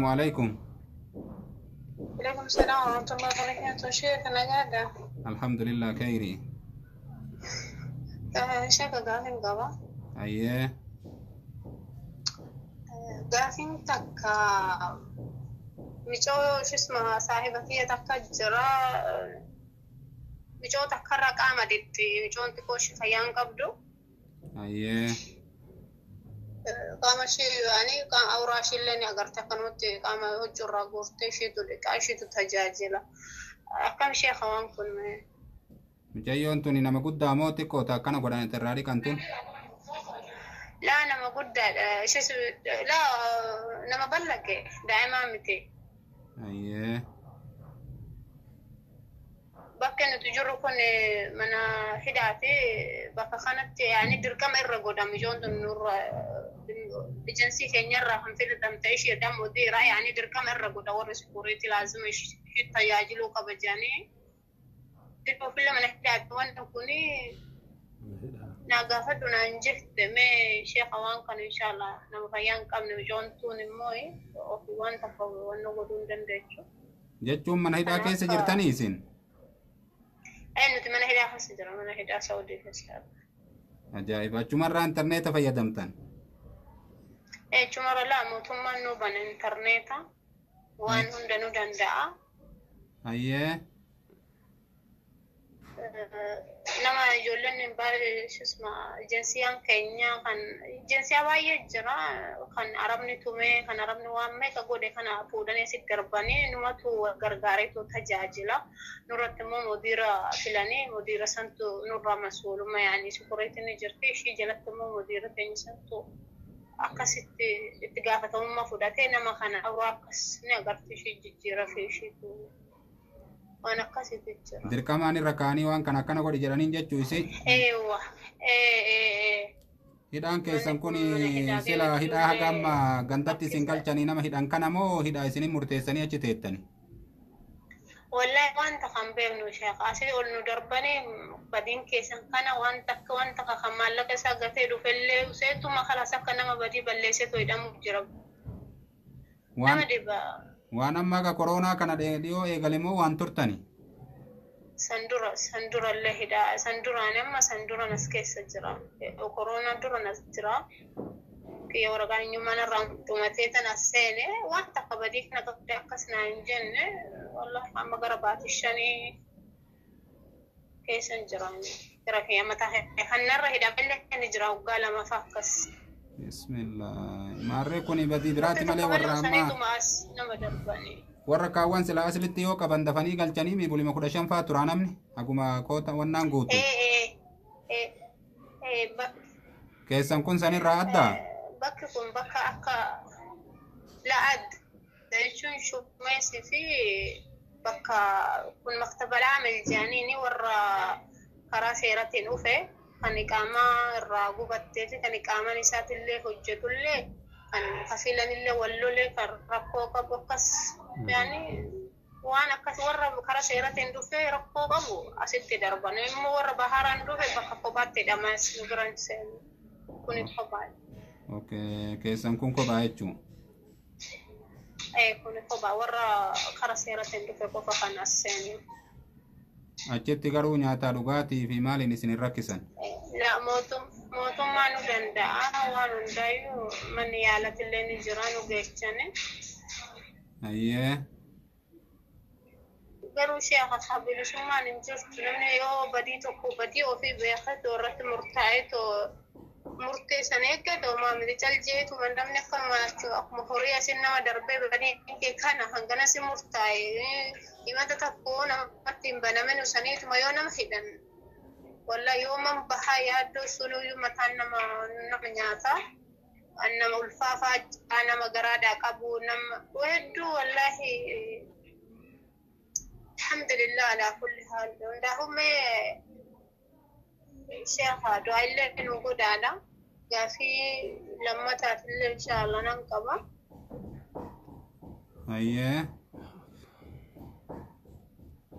عليكم. عليكم السلام ورحمة الله وبركاته. شيخ أنا قاعدة. الحمد لله خيري. شيخ قاعدين قبا. أيه. قاعدين تكا ميجو شو اسمها صاحبتي تكا جرا ميجو تكا رقامة ديتي ميجو انتكوش فيان قبدو. أيه. قام شيء يعني قام أوراش اللي نقدر تكنوتي قام هجر راقورتي شيء تلك عشية تجاجلة كم شيء خوان كل ما مجيون توني نما قد داموتي كوتا كنا قدان تراري كنتون. لا أنا ما قد شيء لا نما بلغ دائما متي. أيه. بكن تجركن من هداتي بكخانت يعني دركم الرجود أم جون النور بجنسي كنيرة هم في الدم تعيش يدم وديرة يعني دركم الرجود أول سكوريتي لازم يتياجلوا كبجاني تلو في لما نحتاج وان تكوني ناقافت وننجحت ما شيخ وان كان إن شاء الله نمخيان كم نجون توني موي وفي وان تفوي وان نقولون دندشوا جتشوم من هيدا كيس جرتاني سين. أنا تمنى هدا خسر من هدا سعودي خسر. أجايب أشومر إنترنت فيدمتن. شومر لا مو ثم نوبان إنترنت وان هندنو دندا. أيه. نما يقولون نبار شو اسمه جنسيان كينيا كان جنسيا وايد جرا كان عربني تومي كان عربني وامي كقولي كان أبودني سيد قرباني نما تو غرغاري تو تجاجلا نورتمو مديرة فلاني مديرة سنتو نورا مسؤول ما يعني سكوريتني جرتي شي جلتمو مديرة تاني سنتو أكاسيت اتقافة ما فوداتي نما كان أوراقس نقرتي شي جيرة في شي تو وأنا قصيت الجرا. دركمان الركاني وان كنا قد جرانين جتشوسي. أيوة. Hidaan keessan kun sila hidhaa hagam gandatti isin galchanii nama hidhan kana moo hidhaa isin murteessanii achi teettani? Wallahi wanta kan beeknu sheekh asii ol nu darbanii badiin keessan kana wanta kan maallaqa isaa gatee dhufellee seetuma kalaas akka nama badii balleesseetu hidhamuuf jira. Nama dhibaa. Waan amma akka koronaa kana dhiyoo eegale moo waan turtani? Sandura illee hidhaa sanduraan amma sanduraan as keessa jira. Koronaan duraan as jira. Kiyya waraqaan eenyummaan irraan dhumatee tan as seene wanta akka badii kana qabdee akkas naa hin jenne wallahi amma gara baatii 5 keessan jiraan. Gara kiyya mataa kanarra hidhamellee kan jira waggaa 2 fa akkas. Bismillah. Maarree kuni badii biraati malee warra ammaa. Nama darbanii. Warra kaawwan sila aslitti yoo qaban dafanii galchanii mi bulima 15 faa tura namni aguma koota wannaan guutu. Keessan kun sanirraa addaa? Bakki kun bakka akka la'ad jechuun shumeessi fi bakka kun maktaba al-aamil jaaniini warra karaa seeratiin dhufe kan iqaamaa irraa gubattee fi kan iqaamaan isaatillee hojjetullee kan kafilanillee wallolee kan rakkoo qabu akkas yani waan akkas warra karaa seeratiin dhufe rakkoo qabu asitti darban immoo warra baharaan dhufe bakka kophaatti hidhamas nu biraan seenu kuni kophaa. Okay, keessan kun kophaa jechuun. Kuni kophaa warra karaa seeratiin dhufe qofa kan as seenu. Achitti garuu nyaata dhugaatii fi maaliin isin rakkisan? La mootummaan nu danda'a waan hundaayyuu manni yaalatillee ni jira nu geechane. Ayyee. Garuu sheekha habilisummaan hin jirtu namni yoo badii tokko badii ofii beekatu irratti murtaa'eetoo murteessan eeggatoo maamili caljeetu namni akkuma horii asin nama darbee badii kana hanganas murtaa'e himata tokko namatti hin banamen saniituma yoo nama hidhan walla yoo man bahaa yaaddoo sunuyyuu mataan nama nyaata nama ulfaafaa nama garaadhaa qabu nama hedduu wallahi alhamdulillah ala kulli haal hundaahum sheekha du'aa illee nu godaadha gaafii lammataafillee inshallah nan qaba. Ayyee.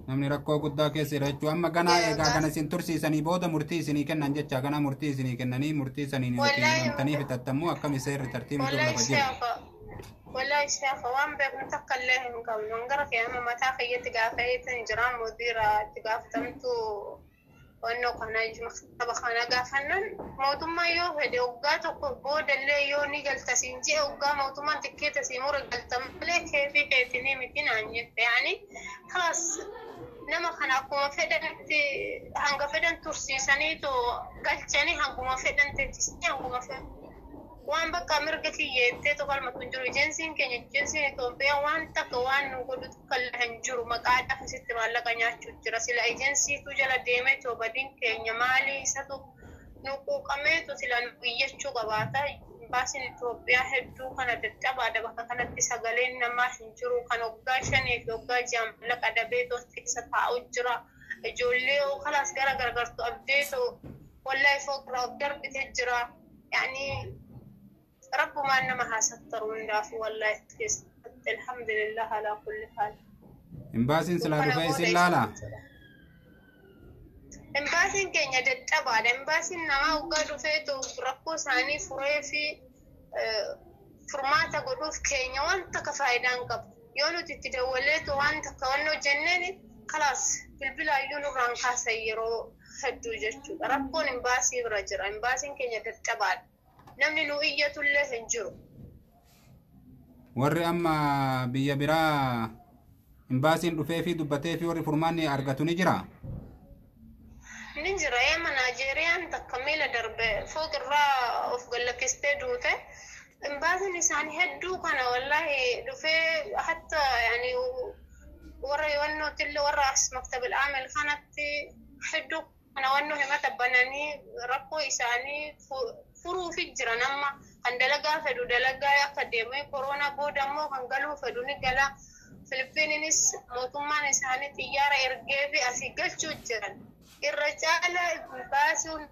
Namni rakkoo guddaa keessa jira jechuun amma ganaa eegaa kana isin tursiisanii booda murtii isinii kennan jecha ganaa murtii isinii kennanii murtii saniin yookiin namtanii fixattamuu akkam seerri tartiibni dura lafa jiru. والله شيخ وان بيك نتكلم قبل نقرأ يا أما متى خيّت قافيت نجرام مديرة تقافتمتو وأنه كان مكتبة خانة قافنن موتما يو هدي وقاتو قبود اللي يو نقل تسينجي وقا موتما تكي تسيمور قلتم ليه كيفي كيتني متين عنيت يعني خلاص نما خنا أكو فدن هنگا فدن ترسي سنيتو قلتني هنگو فدن تتسني هنگو فدن وان بقى مرقتي يتيتو قال تنجرو جنسين كن جنسين إثيوبيا وان تكوان نقول تكل هنجرو مقعدة في ست مالك نياتشو جراسي لا جنسي تجلا ديمتو بدين كن مالي ستو نقو قميتو سلا نقيتشو قباتا باسين إثيوبيا هدو كان تتبع دبا كانت تساقلين نما هنجرو كان وقاشني في وقاجام لك أدبيتو تكسا أجرا جولي وخلاص قرقرقرتو أبديتو والله فوق رابدر بتجرا يعني رب ما إنما ستر وندافع والله تكس الحمد لله على كل حال. إمباسين سلا دفايس لا. إمباسين كenya دتابع إمباسين نما وقالوا فيتو ركو ثاني فريفي فرماتا قلوف كenya وانت كفايدان قب يونو تتدولت وانت كونو جنني خلاص بالبلا يونو رانكا سيرو هدو جتو ركو إمباسي برجر إمباسين كenya دتابع namni nu iyyatullee hin jiru warri amma biyya biraa imbaasiin dhufee fi dubbatee fi warri furmaanni argatu ni jira yama Naajeeriyaan takka miila darbe fooq irraa of gallakistee duute imbaasiin isaanii hedduu kana wallahi dhufee hatta yani warra yonnootillee warra as maktab al-aamil kanatti hedduu kana wannoo himata bananii rakkoo isaanii furuu fi jiran amma kan dalagaa fedhu dalagaa akka deemee koronaa booda immoo kan galuu fedhu ni gala Filipiininis mootummaan isaanii xiyyaara ergee fi asii galchuu jiran irra caala baasuun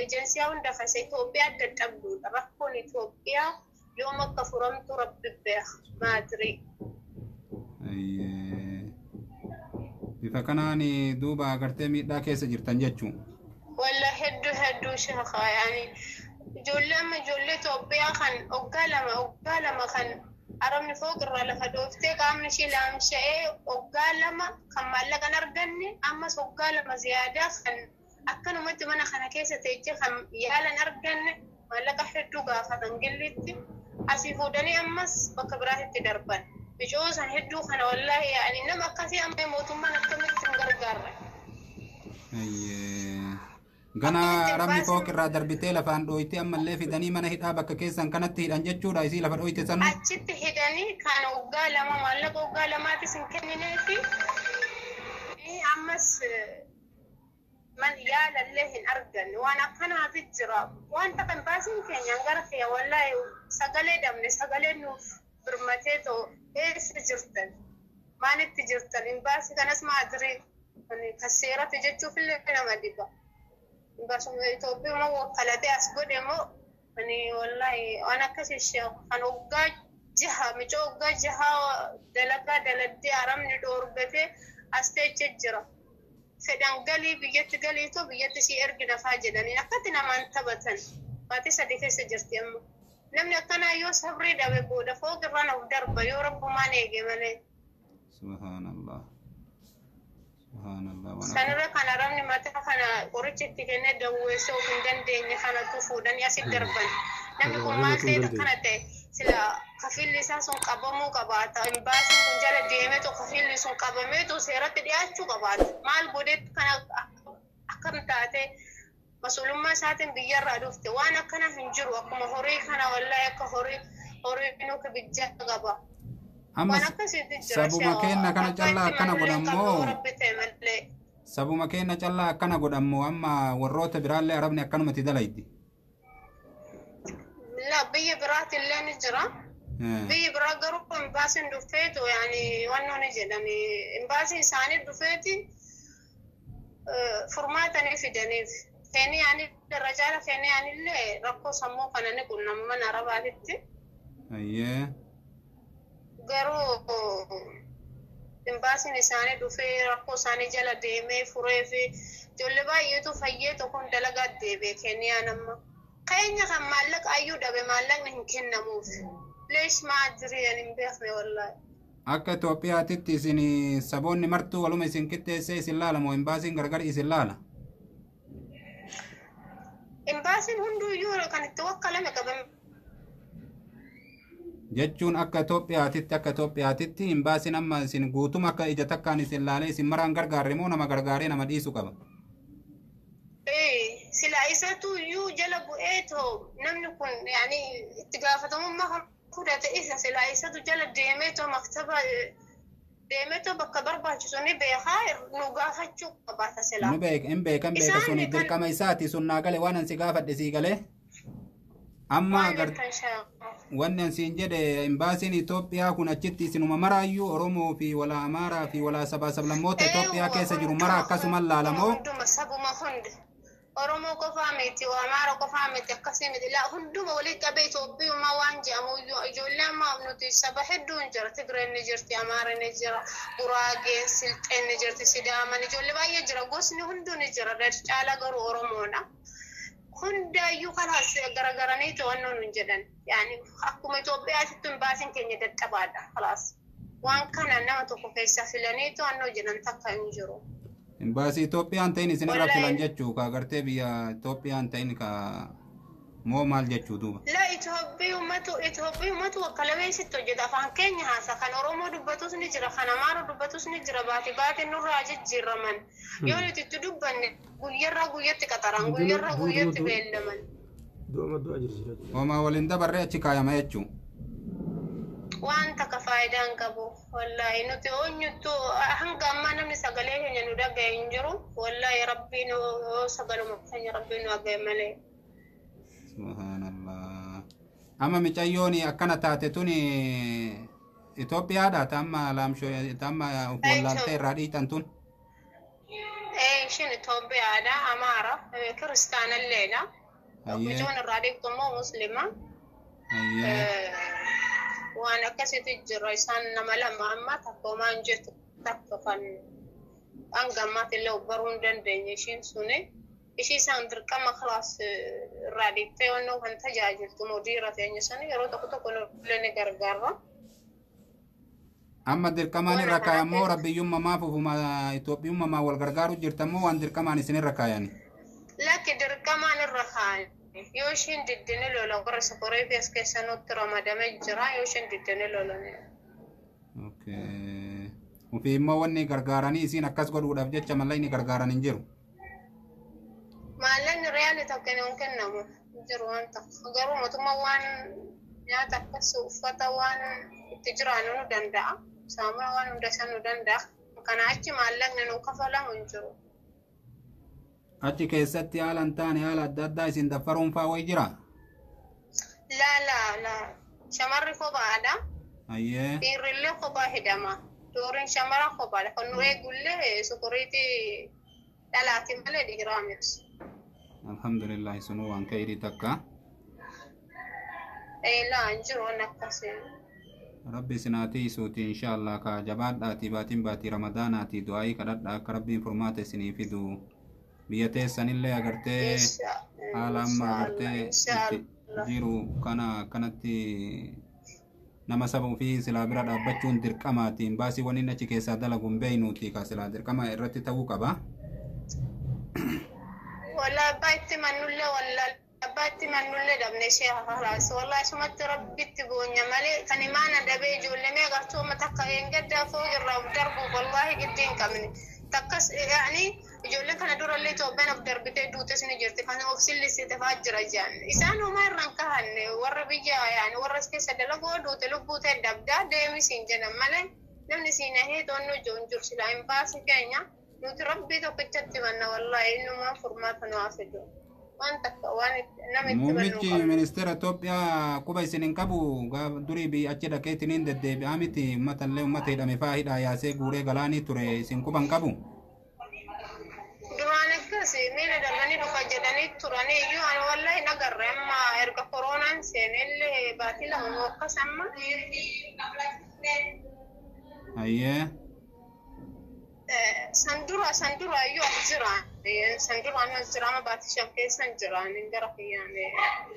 ejensiyaa hunda kasa Itoophiyaa dadhabduudha rakkoon Itoophiyaa yoom akka furamtu rabbi beeka maatirii. Bifa kanaan duuba agartee miidhaa keessa jirtan jechuun. Walla hedduu sheekha yani ijoollee Itoophiyaa kan oggaa lama kan arabni fooq irraa lafa dhooftee qaamni ishee laamsha'ee oggaa lama kan maallaqan arganne ammas oggaa lama ziyaadaa kan akkanumatti mana kana keessa teessee kan yaalan arganne maallaqa hedduu gaafatan gillitti asii fuudhanii ammas bakka biraatti darban. Bijoosan hedduu kana wallahi yani nama akkasii amma mootummaan akkamitti hin gargaarre. Gana arabni fooq irraa darbitee lafaan dhooytee ammallee fidanii mana hidhaa bakka keessan kanatti hidhan jechuudha isii lafa dhooyte sanu. Achitti hidhanii kan waggaa lama maallaqa waggaa lamaatis hin kennineefi ammas man yaalallee hin arganne waan akkanaati jira wanta kan baasiin keenyaan gara kee wallahi sagalee dhabne sagalee nuuf birmatee ta'u eessa jirtan maalitti jirtan hin baasii kanas maadirii kan seerate jechuufillee nama dhiba. Basuma Itoophiyaa moo wakkalatee as godhe moo ani wallahi waan akkasii kan waggaa jaha michoo waggaa jaha dalagaa daladdee arabni dhoorgatee as teechee jira. Fedhan galii biyyatti galiitoo biyyatti si ergina faa jedhanii akkatti namaan taphatan maatii sadii keessa jirti amma. Namni akkanaa yoo sabrii dhabe booda fooq irraan of darba yoo rabbumaan eege malee. Subhaanallah. Sanirra kan arabni mataa kana qoricha itti kennee dawweessoo hin dandeenye kanatu fuudhanii asitti darban. Namni kun maal ta'e akkana ta'e sila kafilli isaa sun qabamuu qabaata. Baasiin kun jala deemeetu kafilli sun qabameetu seeratti dhiyaachuu qabaata. Maal godhetti kana akkam taate mas'uulummaa isaatiin biyyarraa dhufte waan akkana hin jiru akkuma horii kana wallahi akka horii nuka bijjaa qaba. Amma sabuma kenna kana callaa akkana godhammoo sabuma kenna callaa akkana godhammoo amma warroota biraallee arabni akkanumatti dalaydi. La biyya biraatti illee ni jira. Biyya biraa garuu imbaasiin dhufeetu yani wannoo ni jedhani imbaasiin isaanii dhufeeti furmaatanii fidaniif. Keenni yani darajaala keenni yaanillee rakkoo sammuu kana ni qunnama mana arabaatitti. Garuu imbaasiin isaanii dhufee rakkoo isaanii jala deemee furee fi ijoollee baay'eetu fayyee tokkoon dalagaa deebee Keeniyaan amma كأني كان مالك أيو ده بمالك نمكن نموف ليش ما أدري يعني بيخني والله akka Itoophiyaatitti isin saboonni martuu waluma isin qixxeessee isin laala moo imbaasiin gargar isin laala? Imbaasiin hunduyyuu kan itti wakkalame qabame. Jechuun akka Itoophiyaatitti imbaasiin amma isin guutuma akka ija takkaan isin laalee isin maraan gargaarre moo nama gargaaree nama dhiisu qaba? Sila isatuyyuu jala bu'eetoo namni kun yaani itti gaafatamummaa fudhate isa sila isatu jala deemeetoo maktaba deemeetoo bakka barbaachisu ni beekaa nu gaafachuu qabaata sila. Hin beekan beeka suni dirqama isaati sun naa gale waan ansi gaafadhe sii galee. Amma wannan siin jedhe imbaasiin Itoophiyaa kun achitti isinuma maraayyuu Oromoo fi wala Amaaraa fi wala sablammoota Itoophiyaa keessa jiru mara akkasuman laalamoo. Oromoo qofaa miti Amaara qofaa miti akkasii miti laa hunduma walitti qabee Itoophiyyummaa waan jedhamu ijoollee ammaa nuti saba hedduu hin jira Tigreen ni jirti Amaara ni jira Guraageen Silxeen ni jirti Sidaaman ijoollee baay'ee jira gosni hunduu ni jira caala garuu Oromoodha. Hundaayyuu kanaas garagaranii to'annoo nun jedhan yaani akkuma Itoophiyaatti imbaasiin keenya dadhabaadha kalaas waan kana nama tokko keessaa filanii to'annoo jedhan takka hin jiru. Imbaasii Itoophiyaan ta'in isinirra filan jechuu ka agartee biyya Itoophiyaan ta'in ka moo maal jechuu duuba? La Itoophiyummatu wakkalameessitti hojjeta afaan keenya haasa kan Oromoo dubbatus ni jira kan Amaara dubbatus ni jira baati nurraa jijjiiraman yoo nuti itti dubbanne guyyarraa guyyatti qaxaran guyyarraa guyyatti beellaman. Homaa waliin dabarree achi kaayama jechuu. Waan takka faayidaan qabu wallahi nuti onyutu hanga amma namni sagalee keenya nu dhagaye hin jiru wallahi rabbiin sagaluma keenya rabbiin nu dhagaye malee. Subhanallah. Amma micayyoon akkana taate tuni Itoophiyaadha tamma laamshoo tamma wallaaltee irraa dhiitan tun. Ishin Itoophiyaadha Amaara kiristaanalleedha. Ijoon irraa dhiibtu immoo muslima. Waan akkasitti jira isaan nama lama amma takkoomaan jirtu takka kan hangammaatti illee baruu hin dandeenye ishiin suni ishii isaan dirqama kalaas irraa dhiittee wannoo kan tajaajiltu mudiira teenya sani yeroo tokko illee ni gargaarra. Amma dirqamaan irra kaayamoo rabbiyyummaa fufuma Itoophiyummaa wal gargaaru jirtamoo waan dirqamaan isinirra kaayani? Lakki dirqamaan irra kaayan. Yoo ishiin diddini lola warra safaree fi as keessa nutti ramadamee jira yoo ishiin diddini lolani. Okay. Ofii immoo wanni gargaaranii isiin akkas godhuudhaaf jecha mallaqni gargaaran hin jiru. Maallaqni reaalii tokko hin kennamu jiru waan takka garuu mootummaa waan nyaata akkas uffata waan itti jiraanuu nu danda'a. Saamuna waan hunda isaa nu danda'a. Kana achi maallaqni nu kafalamu hin jiru. Achi keessatti haala hin taane haala adda addaa isin daffaruun fa'aa wayi jira? La. Shamarri kophaadha. Ayyee. Dhiirrillee kophaa hidhama. Dooriin shamara kophaadha. Kan nu eegullee sukuriitii dhalaati malee dhiiraa miti. Alhamdulillah sunuu waan ka'ii takka. La hin jiru waan akkasii. Rabbi sinaatii isuuti inshaallah ka jabaadhaati baatii ramadaanaati du'aayii kadhadha akka rabbiin furmaata isinii fidu. Biyya teessanillee agartee haala amma agartee jiru kanatti nama saba ofii silaa bira dhaabbachuun dirqamaati. Imbaasii waniin achi keessaa dalaguun beeynuuti ka silaa dirqama irratti ta'uu qaba. Wallaahi abbaatti mannullee dhabne ishee hafalaas wallaahi sumatti rabbitti boonya malee kan imaana dabee ijoollee meeqartuu takka eengaddaa foo irraa darbuuf wallaahi giddii hin qabne takkas yaani ijoolleen kana durallee Itoophiyaan of darbitee duutes ni jirti kan of sillisiite fa'aa jira jaan isaan homaa irraan kahanne warra biyya yaani warra as keessa dalagoo duute lubbuu ta'e dabdaa deemisiin jedhan malee namni siin ahee toonnoo ijoon jiru silaa imbaasii keenya nuti rabbii tokkichatti manna wallaahi innumaa furmaata nu hafidu. Muummichi ministeera Itoophiyaa quba isin hin qabu durii biyya achi dhaqeetiin hin deddeebi'aa miti uummata hidhame fa'aa hidhaa yaasee guuree galaanii ture isin quba hin qabu. Duraan akkas miila dallanii dhufa jedhanii turanii iyyuu ani wallaahi nagarre amma erga koronaan seenellee baatii lama akkas amma. Ayyee. sandura yoo jiraan sanduraan jirama baatishan keessan jiraan garafi yani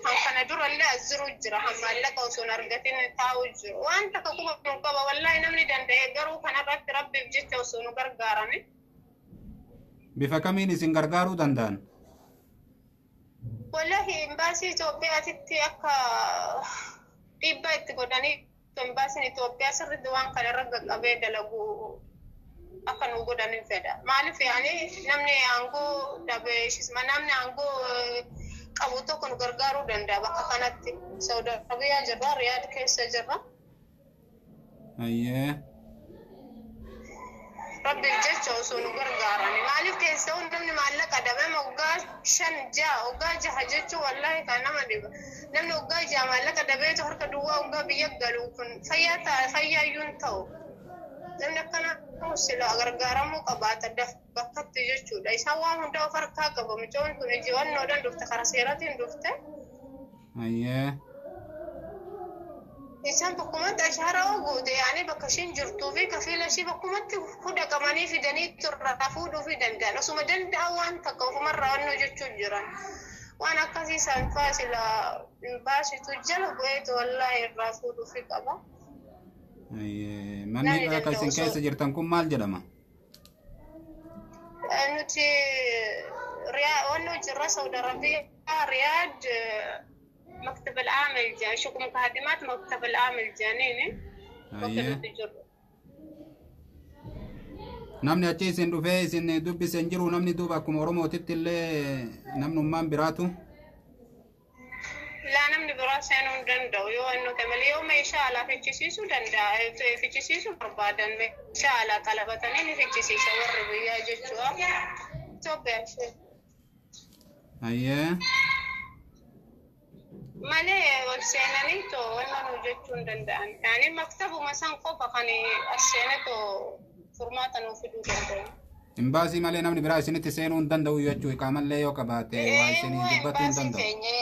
kan kana durallee azziru jira maallaqa osoo argatin taa'u jiru waan takka kuma qaba wallahi namni danda'e garuu kanarratti rabbiif jecha osoo nu gargaarame bifa kamiin isin gargaaruu danda'an wallahi imbaasii Itoophiyaatti akka dhiibbaa itti godhanii imbaasiin Itoophiyaa sirriitti waan kana irra qaqqabee dalagu akan godhanin fedha maaliif yani namni aangoo dhabeeshisma namni aangoo qabu tokko nu gargaaruu danda'a bakka kanatti Saudi Arabiyaa jirra Riyaad keessa jirra ayyee rabbiif jecha osoo nu gargaarani maaliif keessa namni maallaqa dhabee waggaa 5-6 jechuun wallahi kan nama dhiba namni waggaa 6 maallaqa dhabeetu harka duwwaa waggaa biyya galu kun fayyaayyuun ta'u namni akkana sila gargaaramuu qabaata bakkatti jechuudha isaan waan hunda of harkaa qaba mucoon kun ijiwannoodhaan dhufte karaa seeraatiin dhufte ayyee isaan bakkumatti ashaaraa goote yaani bakka ishiin jirtuu fi kafiila ishii bakkumatti fudhaqamanii fidanii turraa fuudhuufii danda'an osuma danda'a waan takka ofumarraa wannoo jechuun jiran waan akkasii isaan faasila baasitu jala bu'eetu wallaahi irraa fuudhuufii qaba manni akka isin keessa jirtan kun maal jedhama nuti wannoo jirra Saudi Arabiyaa Riyaad مكتب العامل شكو مقدمات مكتب العامل جانيني namni achi isin dhufee isin dubbisen jiru namni duuba akkuma oromootitti illee namnummaan biraatu laa namni biraa seenuu hin danda'u yoo annuta malee yoo meeshaa alaa fichisiisuu danda'a fichisiisuu barbaadan meeshaa alaa qalabatanii ni fichisiisa warri biyyaa jechuudha Itoophiyaa ishee ayyee malee ol seenanii too wannan hojjechuu hin danda'an yaani maktabuma san qofa kan as seenetoo furmaata nuuf fiduu danda'u imbaasii malee namni biraa isinitti seenuu hin danda'u jechuu iqaamallee yoo qabaate waa isinii dubbatuu hin danda'u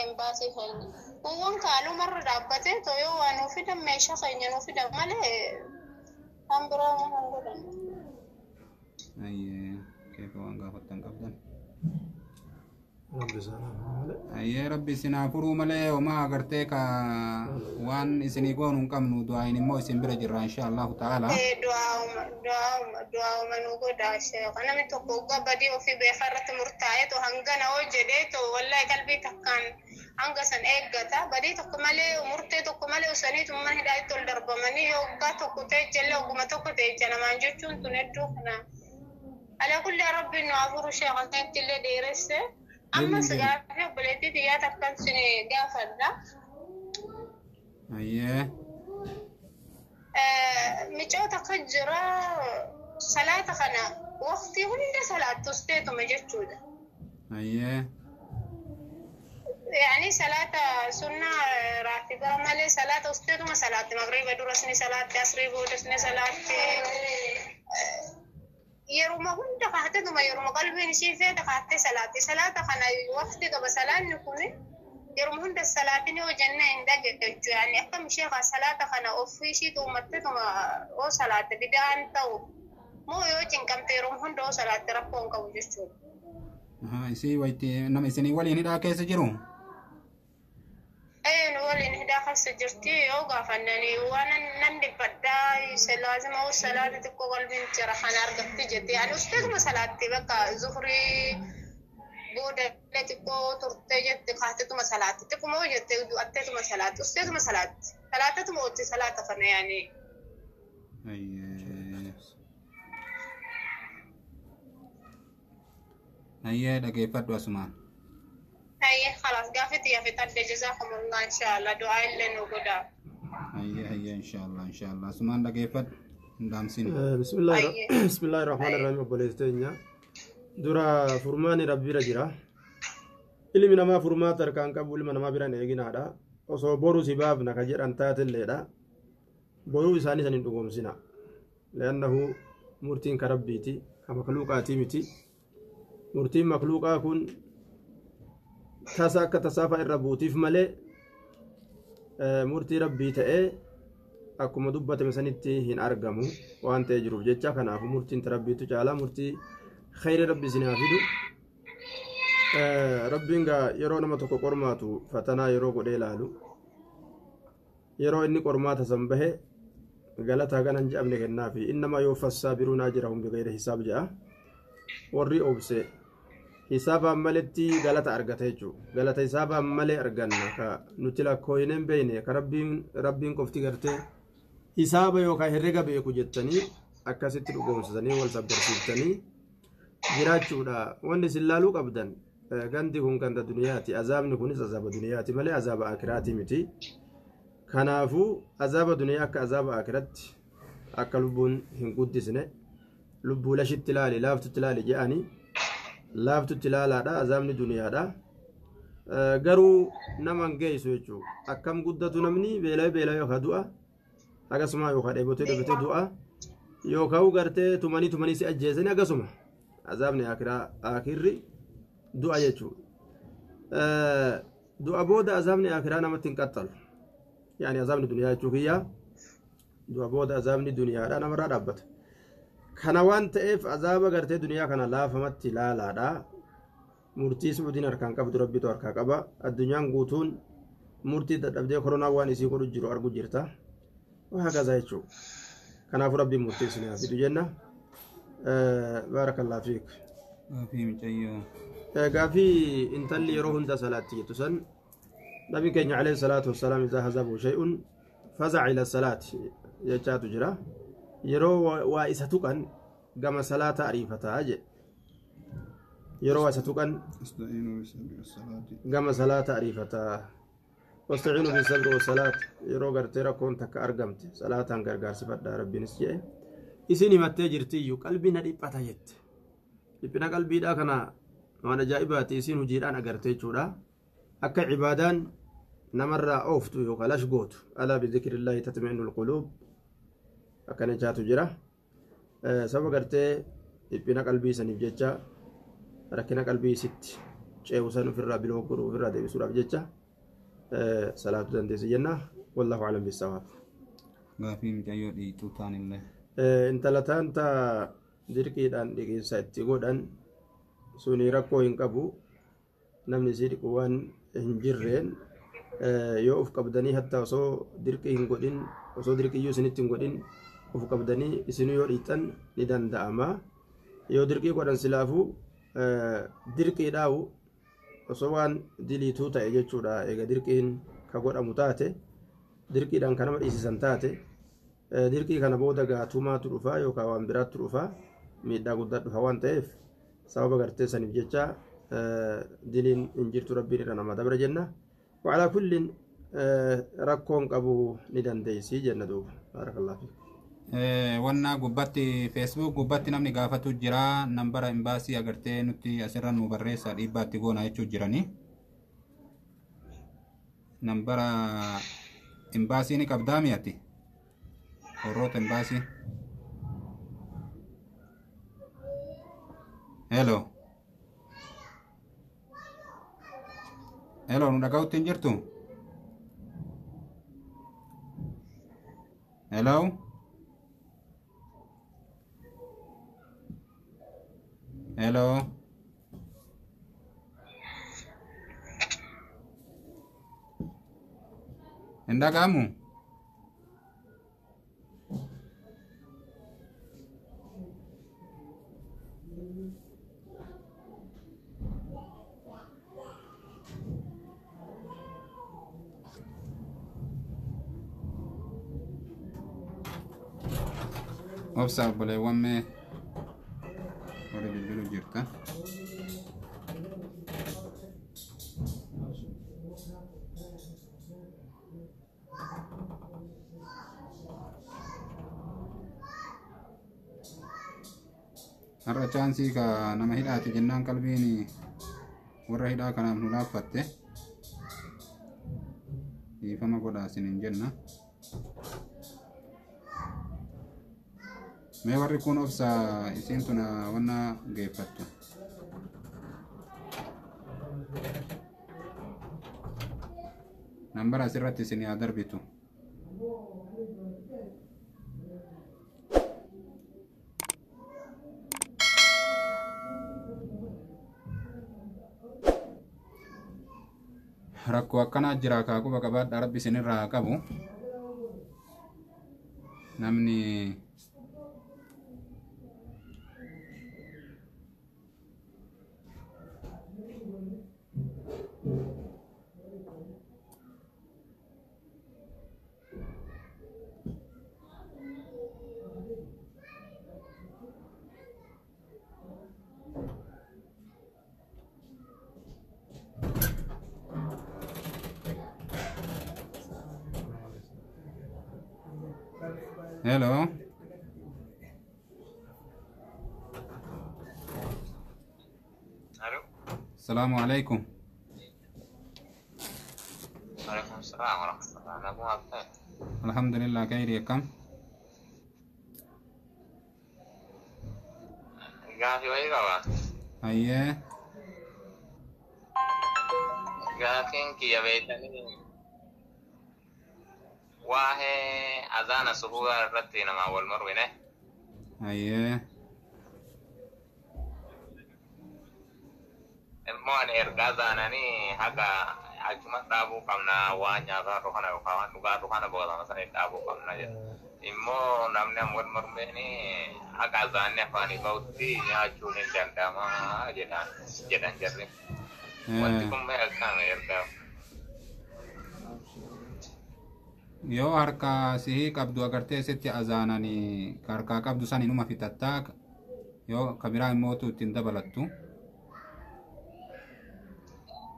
imbaasii keenya kuuwwan kaalumarra dhaabbatee too yoo waa nuuf fidan meeshaa keenya nuuf fidan malee kan biraa hin godhan ayyee keeka waan gaafattan qabdan ayyee rabbi isinaa furuu malee homaa agartee ka waan isinii goonu hin qabnu du'aayin immoo isin bira jirra insha Allahu ta'ala du'aa'uma nu godhaa sheekha namni tokko waggaa badii ofii beekaa irratti murtaa'ee too hangana hoo jedhee too wallahi qalbii takkaan hanga san eeggata badii tokko malee murtee tokko malee usaniitu mana hidhaatti ol darbamanii yoo waggaa tokko ta'e jallee ogguma tokko ta'e janamaan jechuun tun hedduu kana ala kulli rabbiin nu afuru sheekha kanatti illee dheeresse amma sigaafii obboleettii xiyyaa takkan sin gaafadha ayyee micoota kan jira salaata kana waqtii hunda salaattusteetuma jechuudha ayyee يعني صلاة سنة راتبة مالي صلاة أستاذ ما صلاة مغرب درسني صلاة عصر بودسني صلاة يروم هون دقعت دوما يروم قلبي نشيف دقعت صلاة خنا وقت قبل صلاة نكون يروم هون الصلاة نيو جنة عندك يعني أكم شيء صلاة خنا أوفي شيء تومت توما أو صلاة بدأن تو مو يوجين كم تيروم هون دو صلاة ربون كوجستو isi wayti nama isini waliin hidhaa keessa jiru waliin hidhaa keessa jirti yoo gaafannanii waan nan dhibbadhaa isa laazima oo salaata xiqqoo qalbiin jira kan argatti jette ani ustaatuma salaatti bakka zuhrii booda xiqqoo turtee jette kaatituma salaatti xiqquma jette du'atteetuma salaatti ustaatuma salaatti salaatatuma otti salaata kana yaani هيا دقيقة واسمان هيا خلاص قافت يا فتاة جزاكم الله إن شاء الله دعاء لنا وقدا هيا إن شاء الله إن شاء الله اسمان دقيقة دامسين بسم الله الرحمن الرحيم بوليستينيا درا فرماني ربي رجرا إلي من ما فرمات أركان قبول من ما بيران يجينا هذا وصبروا سباب نكجر أنتات الليلة بورو إساني سنين تقوم سنا لأنه مرتين كربيتي كمخلوقاتي متي murtiin makluuqaa kun tasa akka tasaafa irra buutiif malee murtii rabbii ta'ee akkuma dubbatame sanitti hin argamu waan ta'ee jiruuf jecha kanaafuu murtiin rabbiitu caalaa murtii khayri rabbi isin haa fidu rabbiin gaa yeroo nama tokko qormaatu fatanaa yeroo godhee ilaalu yeroo inni qormaata san bahe galataa ganan jedhamne kennaafi innamaa yuwaffas saabiruuna ajrahum bigayri hisaab jedha warri obse hisaabaan maletti galata argata jechuudha galata hisaabaan malee arganna ka nuti lakkooyineen beeyne ka rabbiin qofti gartee hisaaba yookaan herrega beeku jettanii akkasitti dhugoomsisanii wal sabbarsiiftanii jiraachuudha wanni isin laaluu qabdan gandi kun ganda duniyaati azaabni kunis azaaba duniyaati malee azaaba akiraati miti kanaafuu azaaba duniyaa akka azaaba akiratti akka lubbuun hin guddisne lubbuu lashitti ilaali laaftutti ilaali jedhanii laaftutti ilaalaadha azaabni duniyaadha garuu nama hin geessu jechuudha akkam guddatu namni beelaa yookaan du'a akkasuma yookaan dheebotee du'a yookaan gartee tumanii si ajjeesanii akkasuma azaabni akirri du'a jechuudha du'a booda azaabni akiraa namatti hin qaxxalu yaani azaabni duniyaa jechuu kiyyaa du'a booda azaabni duniyaadha namarraa dhaabbata kana waan ta'eef azaaba gartee duniyaa kana laafamatti ilaalaadha murtii suudiin harkaan qabdu rabbitu harkaa qaba addunyaan guutuun murtii dadhabdee koronaa waan isii godhu jiru argu jirta waa gaza jechuudha kanaafuu rabbiin murtii isin haa fidu jenna baarakallahu fiik gaafii intalli yeroo hunda salaatti jettu san nabi keenya alayhi salaatu wassalaam idaa hazabu shay'un faza'a ila salaati jechaatu jira yeroo waa isa tuqan gama salaata ariifataa jedhe yeroo waa isa tuqan gama salaata ariifataa wastaciinu bisabri wasalaat yeroo gartee rakkoon takka argamte salaataan gargaarsifadhaa rabbiinis jedhe isin himattee jirtiyyuu qalbii na dhiphata jette dhiphina qalbiidhaa kana waan ajaa'ibaati isin hojiidhaan agarte jechuudha akka cibaadaan namarraa ooftu yookaan lash gootu alaa bizikirillaahi tatma'innul quluub akkana jechaatu jira sababa gartee dhiphina qalbii saniif jecha rakkina qalbii sitti ceewusan ofirraa biloo godhuu ofirraa deebisuudhaaf jecha salaatu dandeessi jenna wallahu alam bisawaab gaafii mucayyoo dhiituu taanillee intala taanta dirqiidhaan dhiqeessa itti godhan suni rakkoo hin qabu namni isii dhiqu waan hin jirreen yoo uf qabdanii hatta osoo dirqii hin godhin osoo dirqiyyuu isinitti hin godhin uf qabdanii isin yoo dhiixan ni danda'ama yoo dirqii godhan silaafuu dirqiidhaawu osoo waan diliituu ta'e jechuudha eega dirqiin ka godhamu taate dirqiidhaan kanama dhiisisan taate dirqii kana booda gaatumaatu dhufa yookaan waan biraattu dhufa miidhaa guddaa dhufa waan ta'eef sababa gartee saniif jecha diliin hin jirtu rabbiin irra nama dabra jenna wacalaa kullin rakkoon qabu ni dandeessi jenna duuba baarakallahu fiik wanna gubbatti facebook gubbatti namni gaafatu jira nambara imbaasii agartee nuti asirra nu barreessa dhiibbaatti goona jechuu jirani nambara imbaasii ni qabdaa mi'ati horroota imbaasii hello nu dhaga'utti hin jirtu hello hin dhaga'amu obsa obboleewwan mee warri bilbilu jirta har'a chaansii ka nama hidhaati jennaan qalbiin warra hidhaa kanaaf nu laaffatte dhiifama godhaa isiniin jenna mee warri kun obsa isiin tuna wanna geeffattu nambara asirratti isin yaa darbitu rakkoo akkanaa jira kaakuu bakka baadhaa rabbi isinirraa haa qabu namni hello Halo. assalamu alaikum Waalaikumsalam warahmatullahi wabarakatuh. alhamdulillah khairi akkam Gaafi wayii qaba. hayyee Gaafiin kiyya beektanii waa'ee azaana suhuuraa irratti namaa wal mormine. hayyee Immoo ani erga azaananii haga achuma dhaabuu qabna waan nyaataa dhufana yookaan waan dhugaa dhufana boqotama sanii dhaabuu qabna jedha. Immoo namni wal mormeeni haga azaanni afaanii bahutti nyaachuun hin danda'ama jedhan jarri. Wanti kun mee akkana ergaa. yoo harka sihii qabdu agartee sitti azaananii harkaa qabdu san inuma fixattaa yoo kabiraa immootu ittiin dabalattu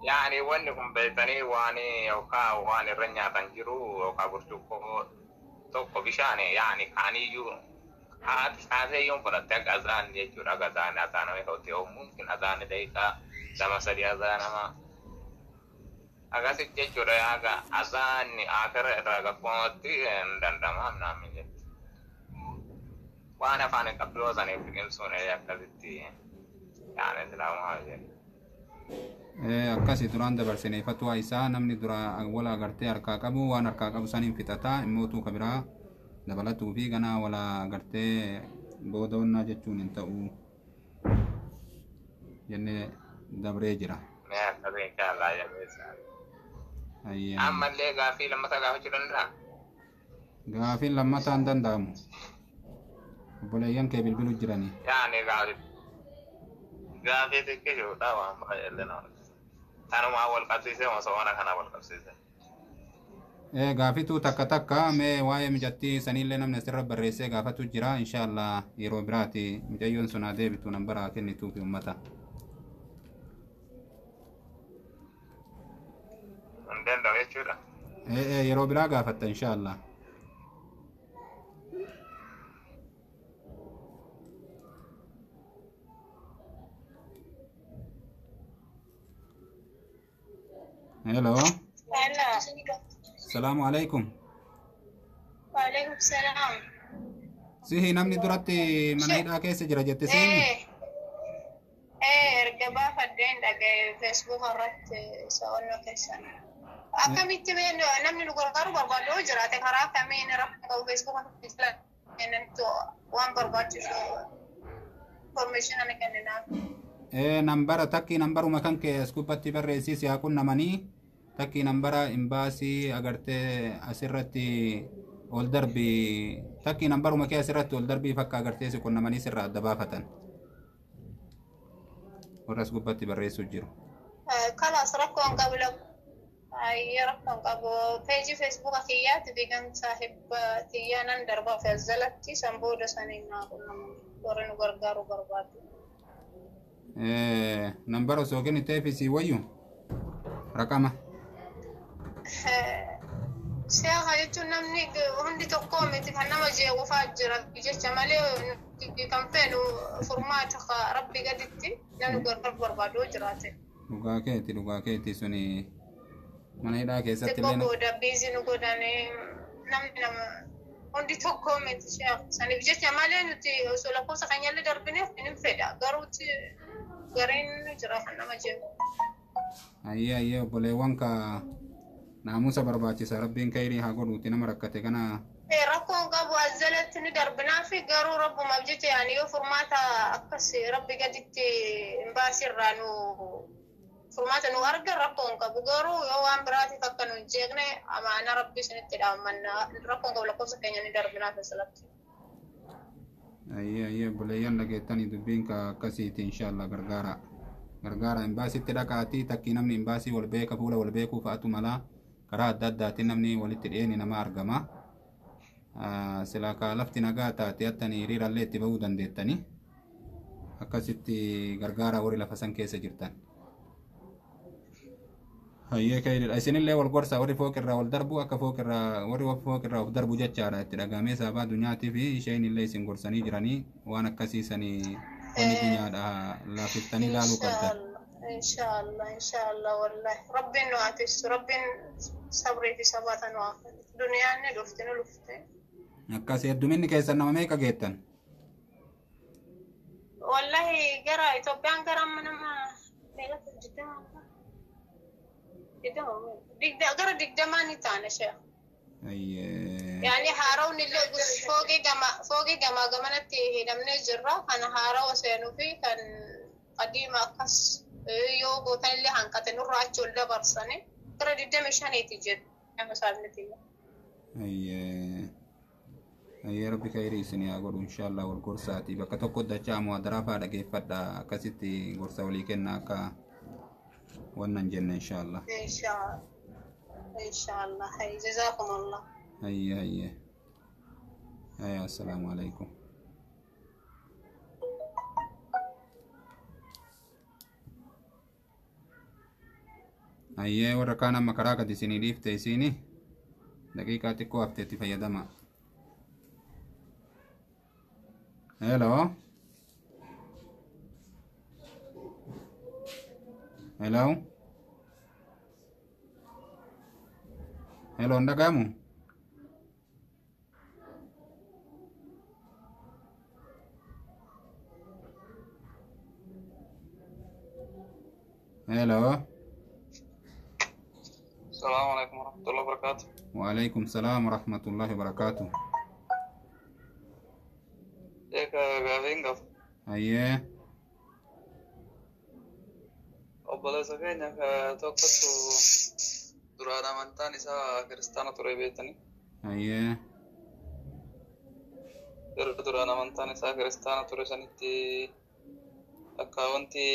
Yaani wanni kun beektanii waan yookaan waan irra nyaatan jiru yookaan burcuqqoo tokko bishaan yaani kaaniyyuu haaseeyyoon fudhatte akka azaan jechuudha akka azaaname ta'utti yoo mumkin azaanni daqiiqaa 2-3 azaanama akkasitti jechuudha yaaga azaanni akara irraa gabboomatti hin danda'amu naamni jechuudha. Waan afaan hin qabdu yoo saniif biqilsuun akkasitti yaani islaamaa jedhu. akkasi duraan dabarsine fatwaa isaa namni dura wala agartee harkaa qabu waan harkaa qabu saniin fixataa immootu kabiraa dabalatuu fi ganaa wala agartee booda'onnaa jechuun hin ta'u jennee dabree jira. Mee akkasiin jaallaa jabeessaa. hayyee Ammallee gaafii lammata gaafachuu danda'a? gaafiin lammataan danda'amu obboleeyyan kee bilbilu jiranii Yaani gaafii xiqqishuudha waan baay'ee nama. Tanumaa wal qabsiisee osoo waan kana wal qabsiise. gaafituu takka takka mee waa'ee mijattii sanillee namni asirra barreessee gaafatu jira inshaallah yeroo biraati mijayyoon sun haa deebitu nambaraa kennituufi ummata Hin danda'u jechuudha. yeroo biraa gaafatta inshaallah hello Hello. salaamu alaikum Waalaikum salam. sihi namni duratti mana hidhaa keessa jira jette siini Erga baafadheen dhaga'e Facebook irratti sa'oonnoo keessan. Akkamitti namni nu gargaaru barbaadu yoo jiraate karaa kamiin rakkoo Facebook irratti waan barbaachisu information ani kenninaaf. nambara takki nambaruma kan kee as gubbatti barreessiis yaa qunnamanii takki nambara imbaasii agartee asirratti ol darbii takki nambaruma kee asirratti ol darbii fakka agartee si qunnamanii sirraa adda baafatan warra as gubbatti barreessuu jiru. Kalaas rakkoon qabu ayyee rakkoon qabu peejii feesbuuka kiyyaatti biigan saahiba tiyyaanan darbaa fi jalatti san booda saniin naa qunnamu warri nu gargaaru barbaadu. nambara osoo kenniteef isii wayyu raqama Siyaasa jechuun namni hundi tokko miti kan nama jeequfaa jira jecha malee kan feenu furmaata rabbi gaditti namni gargaaru barbaadu jiraate. dhugaa keeti suni mana hidhaa keessatti xiqqoo booda biizii nu godhanii namni nama hundi tokko miti saniif jecha malee nuti osoo lakkoofsa keenyallee darbineef hin fedha garuutti gariin jira kan nama jeequ. ayyee obboleewwan ka naamusa barbaachisa rabbiin kayrii haa godhuuti nama rakkate kana rakkoon qabu azalatti ni darbinaa fi garuu rabbumaaf jecha yaani yoo furmaata akkas rabbi gaditti hin baasirraa nu furmaata nu arga rakkoon qabu garuu yoo waan biraatiif akka nu hin jeeqne amaana rabbii isinitti dhaamannaa rakkoon qabu lakkoofsa keenya ni darbinaa keessatti. Ayye buleeyyan dhageettanii dubbiin akkasiiti inshaallah gargaara imbaasitti dhaqaatii takkii namni imbaasii wal beeka fuula wal beekuu fa'atu malaa karaa adda addaatiin namni walitti dhiyeeni nama argama. Silaa kaa lafti nagaa taate attanii hiriirallee itti bahuu dandeettanii akkasitti gargaara warri lafa san keessa jirtan. Hayyee ka'idha isinillee wal gorsa warri fooqirraa wal darbu akka warri fooqirraa of darbu jechaadha itti dhagamee sababa addunyaatiif isheenillee isin gorsanii jiranii waan akkasiisanii wanni dunyaadha laafiftanii ilaaluu qabdan. Inshaallah wallahi rabbiin nu atiisu rabbiin sabrii fi sabaata nu haa duniyaan ni dhufte nu dhufte. Akkasii hedduminni keessan nama meeqa geettan? Wallahi gara Itoophiyaan gara amma nama gara digdamaa ni taane shee. Yani haaraawni illee foogii gamaa gamanatti hidhamnee jirra kan haarawa seenuu fi kan qadiima akkas yoo gootan illee hanqate nurraa achi ol dabarsanii gara 25 jedhu nama saabniti. Ayyee rabbi khayrii isinii haa godhu inshaallah wal gorsaati bakka tokko dachaa muhadaraa fa'aa dhageeffadha akkasitti gorsa walii kenna akka wannan jenne inshaallah. Inshaallah hay jazakumullah. Ayye assalamu alaikum. Ayye warra kaan amma karaa gadi isinii dhiifte isinii daqiiqaa xiqqoo hafteetti fayyadama. Hello. Ndagamu. Hello. Assalamualaikum warahmatullahi wabarakatuh. Waalaikumsalam warahmatullahi wabarakatuh. Gavingaf. Ayye. Obboleessa keenya tokkotu duraan amantaan isaa kiristaana ture beektanii. Ayye. Yeroo duraan amantaan isaa kiristaana ture sanitti akka wanti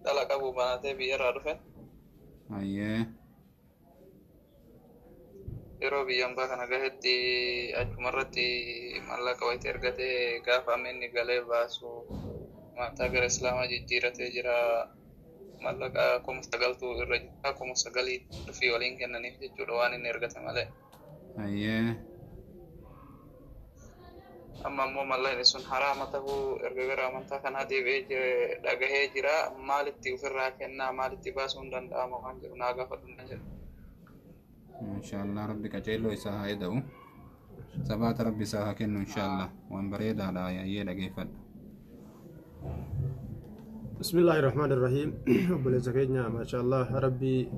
dhala qabu banatee biyyarraa dhufe. Ayye. Yeroo biyyaan baa kana gahetti achumarratti mallaqa wayita ergatee gaafa inni galee baasu mataa gara islaamaa jijjiiratee jira mallaqa 9,000 irra jira 9,000 dhufii waliin kennaniif jechuudha waan inni ergate malee. Ayyee. Amma ammoo mallaqni sun haraama ta'uu erga gara amantaa kanaa deebi'ee dhagahee jira maalitti ofirraa kennaa maalitti baasuu hin danda'amu waan jedhu naa gaafadhu na jedhu. Inshaallah rabbi qaceelloo isaa haa eda'u sabaata rabbi isaa haa kennu inshaallah waan bareedaadha ayyee dhageeffadha. Bismillahir Rahmanir Rahim. Obboleessa keenya maashaallah rabbi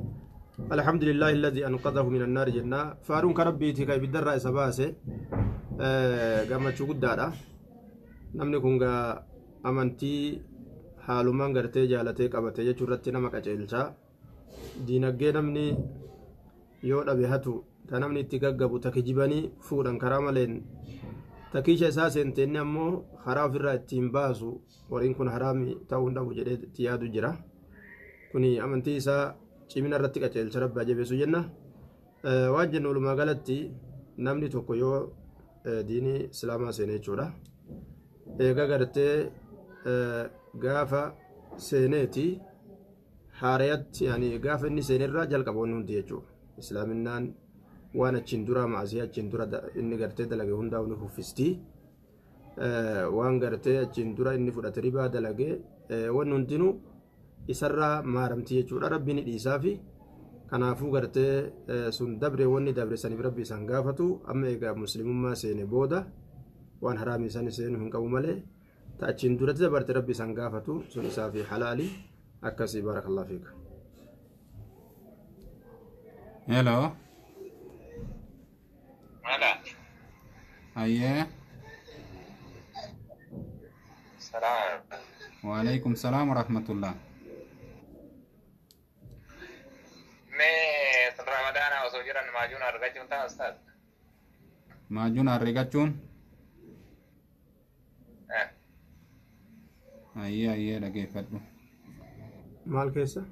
alhamdulillahi alladhi anqadhahu minan nar jenna faaruun ka rabbiiti ka ibiddarraa isa baase gammachuu guddaadha. Namni kun gaa amantii haalumaan gartee jaalatee qabate jechuu irratti nama qaceelchaa diinagdee namni yoo dhabe hatu ta namni itti gaggabu takijibanii fuudhan karaa maleen takiisha isaa seenteenni ammoo karaa ofirraa ittiin baasu wariin kun haraami ta'uu hin dhabu jedhee itti yaadu jira. Kuni amantii isaa cimina irratti qaceelcha rabbaa jabeessu jenna. Waan jennu walumaa galatti namni tokko yoo diinii islaamaa seene jechuudha. Eega gartee gaafa seeneeti haarayatti yani gaafa inni seenerraa jalqaboonni hundi jechuudha. Islaaminaan waan achiin dura maasii achiin dura inni gartee dalage hundaa ni huffisti. Waan gartee achiin dura inni fudhate ribaa dalage wanni hundinuu isarraa maaramti jechuudha. Rabbi ni dhiisaafi kanaafuu gartee sun dabre wanni dabre saniif rabbi isaan gaafatu amma egaa muslimummaa seene booda waan haraamii isaan seenu hin qabu malee ta achiin duratti dabarte rabbi isaan gaafatu sun isaafi halaali akkasii barakallahu fiika. Hello. Mana? Ayye. Salam. Waalaikumsalam warahmatullah. maajuun argachuun ta'a ustaad. Maajuun arrigachuun. Ayyee dhageeffadhu. maal keessa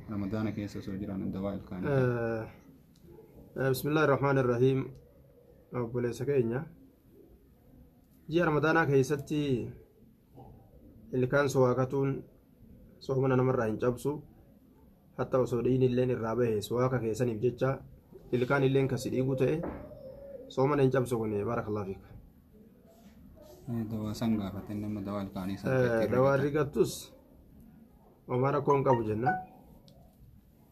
Ramadaana keessa soo jiran dawaa ilkaanii. bismillaahi rahmaani rahiim. obboleessa keenya ji'a ramadaanaa keessatti ilkaan sowaakatuun soomana namarraa hin cabsu hatta osoo dhiin illeen irraa bahe sowaaka keessaniif jecha ilkaan illeen kasi dhiigu ta'e soomana hin cabsu kun baarakallahu fiik. Dawaa san gaafate nama dawaa ilkaanii san. dawaa rigattus homaa rakkoon qabu jenna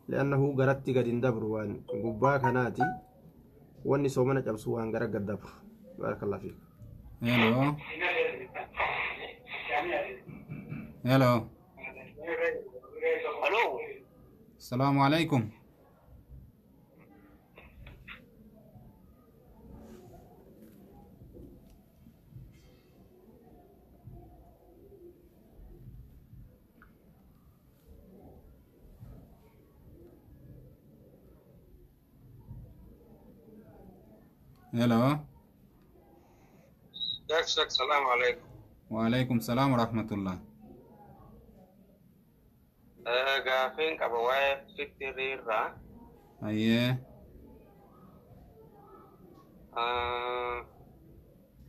li'annahu garatti gad hin dabru waan gubbaa kanaati wanni soomana cabsu waan gara gad dabru baarakallahu fiik. Hello. Hello. Hello. Assalamu alaikum. Hello. Dak, salamu alaikum. Waalaikum salam warahmatullah. Gaaffiin qaba waa'ee fitiriirraa. Ayyee.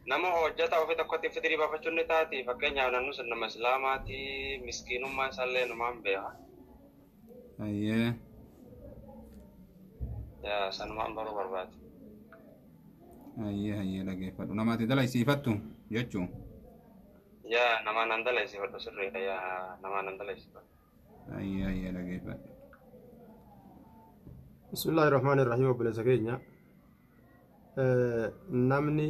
Nama hojjetaa ofii tokkotti fitirii baafachuun ni taati. Fakkeenyaaf naannoo sun nama islaamaati. Miskiinummaa isaallee numaan beeka. Ayyee. Yaa sanumaan baruu barbaade. Ayyee dhageeffadhu. Namaati dalaysiifattu jechuun. Yaa namaan nan dalaysiifadhu sirriidha. Yaa namaan nan dalaysiifadhu. Ayyee dhageeffadhu. bismillaahi rahmaani rahiim. obboleessa keenya namni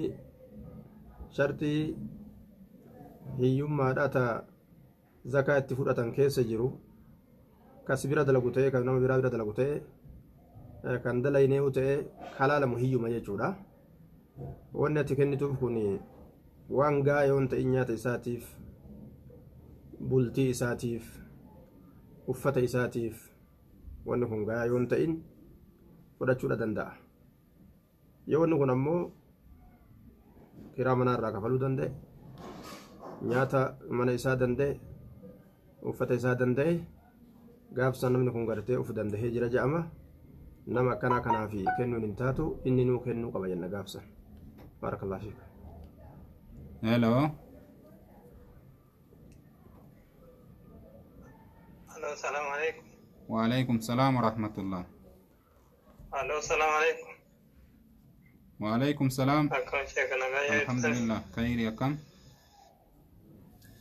shartii hiyyummaadha ta zakaa itti fudhatan keessa jiru kas bira dalagu ta'e kan nama biraa bira dalagu ta'e kan dalayneehu ta'e halaalamu hiyyuma jechuudha. wanni ati kennituuf kun waan gaayoon ta'in nyaata isaatiif bultii isaatiif uffata isaatiif wanni kun gaayoon ta'in fudhachuudha danda'a. yoo wanni kun ammoo kiraa manaa irraa kafaluu danda'e nyaata mana isaa danda'e uffata isaa danda'e gaafsa namni kun gartee uf danda'ee jira jedhama. nama akkanaa kanaaf kennuun hin taatu inni nuu kennuu qaba jenna gaafsa. baarakallahu fiik. Hello. Hello, salamu alaikum. Waalaikum salam warahmatullah. Hello, salamu alaikum. Waalaikum salam. Akkam sheeka nagaa jirtan? Alhamdulillah. Khayri akkam?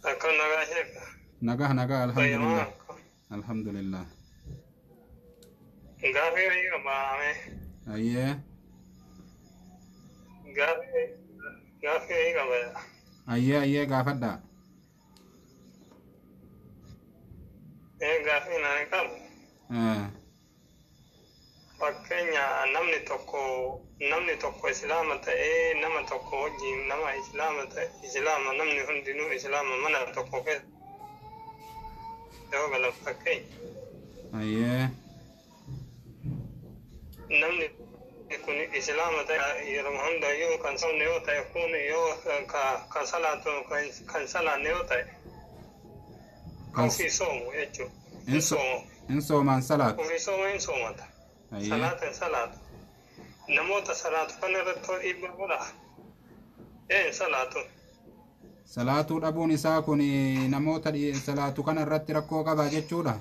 Akkam nagaa sheeka? Nagaa alhamdulillah. Alhamdulillah. Gaaffii wayii qabaame. Ayyee. Gaaffii wayii qaba. Ayyee gaafadha. Gaaffii naan qabu. Fakkeenya namni tokko islaama ta'ee nama tokko wajjin nama islaama namni hundinuu islaama mana tokko keessa yoo galan fakkeenya. Ayyee. Namni kun islaama ta'e yeroo hunda yoo kan sabni yoo ta'e kun yoo kan salaatu kan salaanne yoo ta'e ofii soomu jechuudha. In soomaan salaatu. Ofii sooma hin soomata. Salaata hin salaatu. Namoota salaatu kana irratti dhiibbaa godha. Salaatu. Salaatuu dhabuun isaa kun namoota salaatu kana irratti rakkoo qaba jechuudha.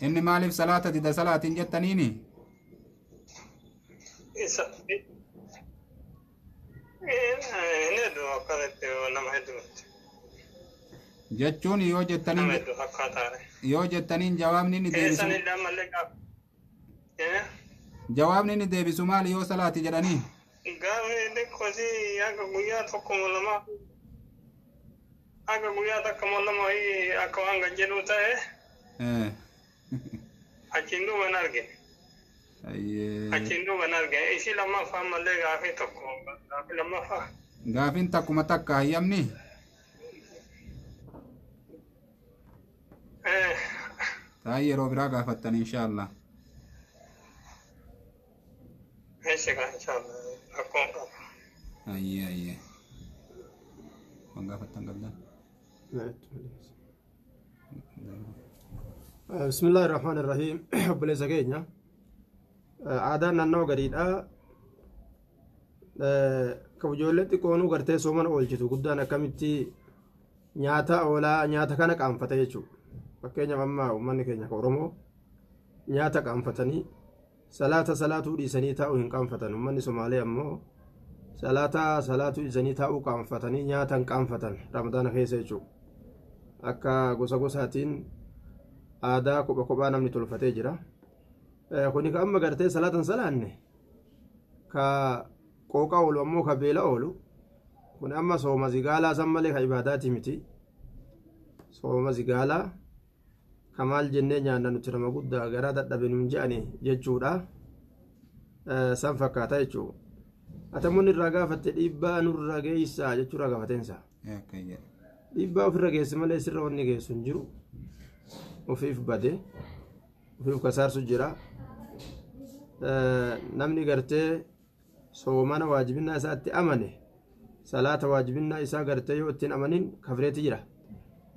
Inni maaliif salaata dida salaatiin jettaniini? Jechuun yoo jettaniin jawaabni inni deebisu jawaabni inni deebisu maali yoo salaati jedhanii? Gaafni kosii akka guyyaa tokko lama akka guyyaa takka lama akka waan gajjedhu ta'e achiin duuba hin argine. Achiin duuba hin argine. Isi lammaffaa malee gaafii tokko gaafii lammaffaa. Gaafiin takkuma takka hayyamni? taayee yeroo biraa gaafattan inshaallah. Ayyee waan gaafattan qabdan. بسم الله الرحمن الرحيم بليس كينيا عادان نانو غريدا كوجولتي كونو غرتي سومن اولجتو غدانا كمتي نياتا اولا نياتا كان قانفتا يچو فكينيا مما ومن كينيا كورومو نياتا قانفتني صلاه دي سنيتا او قانفتن من سومالي امو صلاه دي سنيتا او قانفتني نياتا قانفتن رمضان كيسه يچو اكا غوسغوساتين aadaa kophaa namni tolfatee jira kuni ka amma gartee salaatan salaanne ka qooqa oolu ammoo ka beela oolu kun amma sooma zigaalaa san malee ka ibaadaati miti sooma zigaalaa ka maal jennee nyaanna nuti nama guddaa garaa dadhabe nun je'ani jechuudha san fakkaata jechuu atamuun irraa gaafatte dhiibbaa nurra geessaa jechuudha gaafateensa dhiibbaa ofirra geesse malee sirra wanni geessu hin jiru ofiif bade ofiif kasaarsu jira namni gartee soomana waajibinaa isaatti amane salaata waajibinaa isaa gartee yoo ittiin amanin kafreeti jira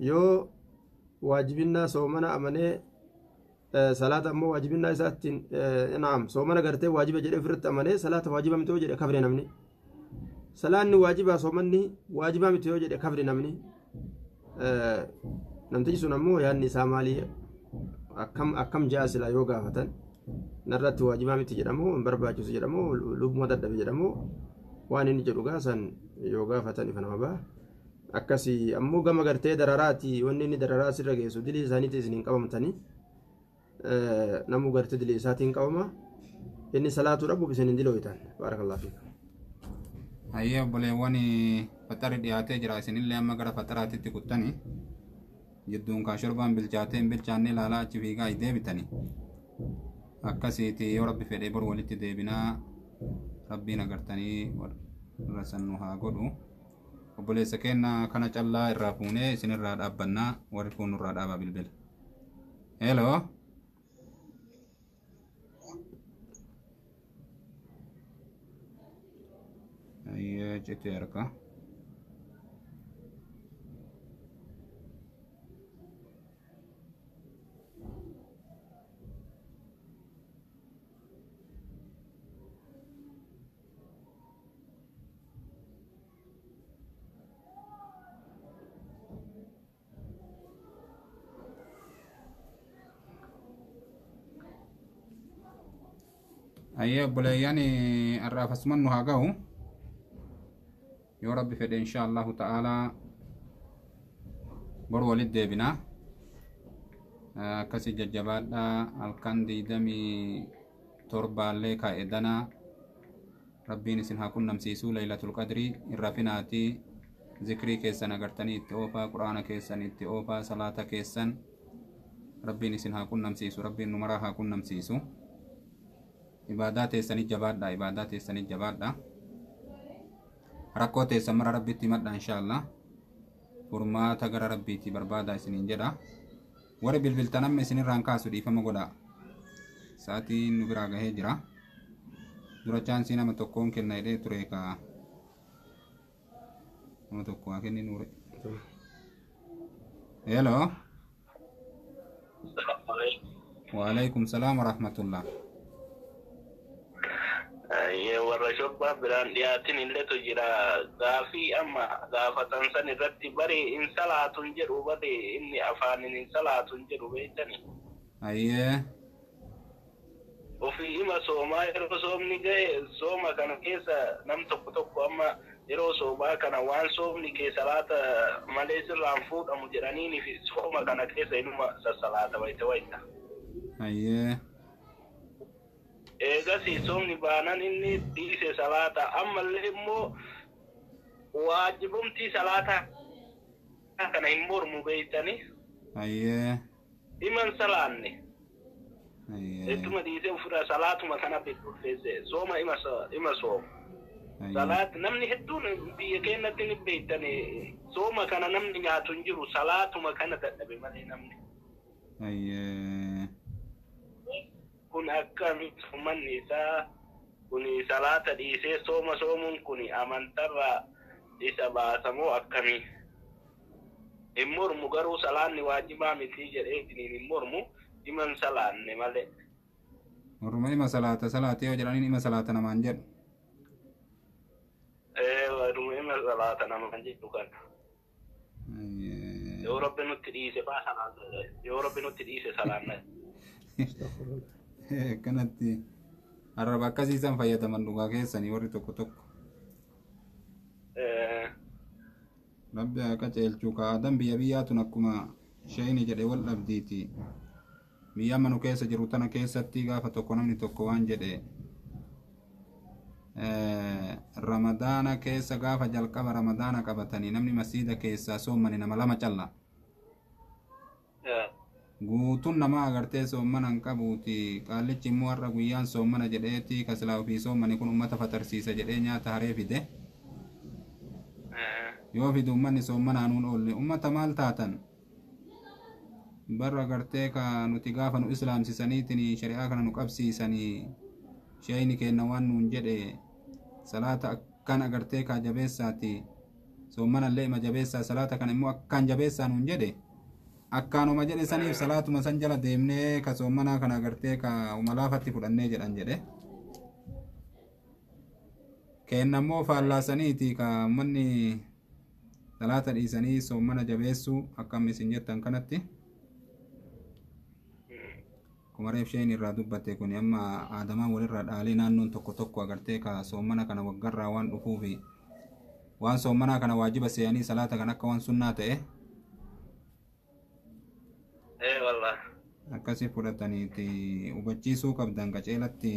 yoo waajibinaa soomana amanee salaata ammoo waajibinaa isaatti naam soomana gartee waajiba jedhee ofirratti amanee salaata waajiba miti yoo jedhe kafre namni salaanni waajibaa soomanni waajibaa miti yoo jedhe kafre namni namtichi sun ammoo yaadni isaa maalii akkam ja'a sila yoo gaafatan narratti waajibaa miti jedhamoo hin barbaachisu jedhamoo lubbuma dadhabe jedhamoo waan inni jedhu gaasan yoo gaafatan ifa nama ba'a akkasii ammoo gama gartee dararaati wanni inni dararaa sirra geessu dilii isaaniitti isiniin qabamtanii namuu gartee dilii isaatiin qabama inni salaatuu dhabuuf isin hin dilooytan baarakallaa fiika. Ayyee obboleewwan faxarri dhiyaatee jira isinillee amma gara faxaraatitti kuttanii jidduun kaa shorbaan bilchaatee hin bilchaanne ilaalaa achi fiigaa deebitanii akkasiiti yoo rabbi fedhee bor walitti deebinaa rabbiin agartanii warra sannu haa godhu obboleessa keenna kana callaa irraa fuunee isinirraa dhaabbannaa warri fuunurraa dhaabaa bilbila. Hello. Ayyee citee harka. Ayyee obboleeyyan arraafasuman nu haa ga'u yoo rabbi fedhe insha allahu ta'aalaa bor walit deebinaa akkasi jajjabaadhaa halkan 27 kaa'edanaa rabbiin isin haa qunnamsiisuu laylatul qadrii irrafinaatii zikrii keessan agartanii itti oofaa quraana keessan itti oofaa salaata keessan rabbiin isin haa qunnamsiisu rabbiin nu maraa haa qunnamsiisu ibadaa teessanii jabaadhaa rakkoo teessan mara rabbitti himadha inshaallah furmaata gara rabbiitti barbaadaa isiniin jedha warri bilbiltan amma isinirraan kaasu dhiifama godhaa sa'aatiin nu biraa gahee jira dura chaansii nama tokkoon kenna jedhee ture ka nama tokko haa kenni nuure. Hello. Wa alaikum salaam wa rahmatullah. warra shobbaa biraan dhiyaatin illetu jira gaafii amma gaafatan san irratti bari in salaatun jedhu bari inni afaanin in salaatun jedhu beektani. Ayyee. Ofii ima soomaa yeroo soomni gahe sooma kana keessa nam tokko amma yeroo soomaa kana waan soomni kee salaata malee sirraan fuudhamu jedhaniin fi sooma kana keessa inuma sassalaata wayita. Ayyee. Eegasi soomni baanan inni dhiise salaata ammallee immoo waajibumti salaata kana hin mormu beektani. Ayyee. Iman salaanne. Ettuma dhiise ufira salaatuma kana beekufeesse sooma ima sooma. Salaat namni hedduun biyya keenyatti ni beektani sooma kana namni nyaatu hin jiru salaatuma kana dadhabe malee namni. Ayyee. kun akkami manni isaa kun salaata dhiisee sooma soomuun kun amantarraa isa baasamoo akkami hin mormu garuu salaanni waajibaa miti jedhee hin mormu iman salaanne malee Orma ima salaatee yoo jedhaniin ima salaata namaan jedhu. Waruma ima salaata namaan jedhu kan yoo rabbi nutti dhiise baa salaata yoo rabbi nutti dhiise salaanna Kanatti arraba akkasiisan fayyadaman dhugaa keessanii warri tokko tokko. Rabbi akka ceelchuu kaa'adan biyyaatun akkuma shayini jedhe wal dhabdiiti. Biyya manu keessa jiru tana keessatti gaafa tokko namni tokko waan jedhe ramadaana keessa gaafa jalqaba ramadaana qabatanii namni masjiida keessaa soomani nama lama calla. Guutuun nama agartee soomana hin qabuuti qaallichi immoo har'a guyyaan soomana jedheeti kasilaa ofii soomani kun ummata fatarsiisa jedhee nyaata haree fide. Yoo fidu ummanni soomanaanuun oolle ummata maal taatan barra agartee ka nuti gaafa nu islaamsisaniitiin shari'aa kana nu qabsiisanii shayini kenna waan nuun jedhe salaata akkan agartee ka jabeessaati soomanallee ima jabeessaa salaata kana immoo akkaan jabeessaa nuun jedhe akkaanuma jedhe saniif salaatuma san jala deemnee ka soomanaa kana agartee ka umalaafatti fudhannee jedhan jedhe kennammoo faallaasaniiti ka manni salaata dhiisanii soomana jabeessuu akkam isin jettan kanatti kumareef sheen irraa dubbatte kun amma aadamaan walirraa dhaalee naannoon tokko tokko agartee ka soomana kana waggarraa waan dhufuufi waan soomanaa kana waajiba seeyanii salaata kan akka waan sunnaa ta'e akkasii fudhataniiti hubachiisuu qabdan qaceelatti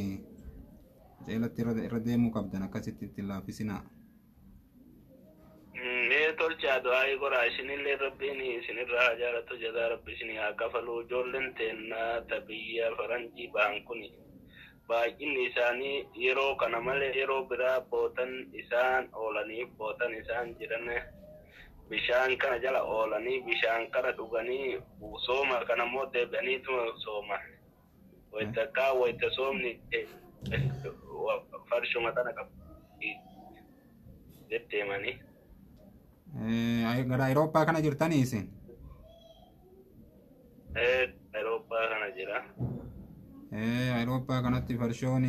irra deemuu qabdan akkasitti itti laaffisinaa. Tolchaa du'aa goraa isinillee rabbiin isinirraa jaalatu jedhaa rabbi isinii haa kafaluu ijoolleen teennaa tabiyya faranjii ba'an kun baay'inni isaanii yeroo kana malee yeroo biraa bootan isaan oolanii bootan isaan jiran bishaan kana jala oolanii bishaan kana dhuganii sooma kana immoo deebi'aniituma sooman wayita wayita soomni farshuma tana qabu deddeemanii. Gara Awurooppaa kana jirtanii isin? Awurooppaa kana jira. Awurooppaa kanatti farshoon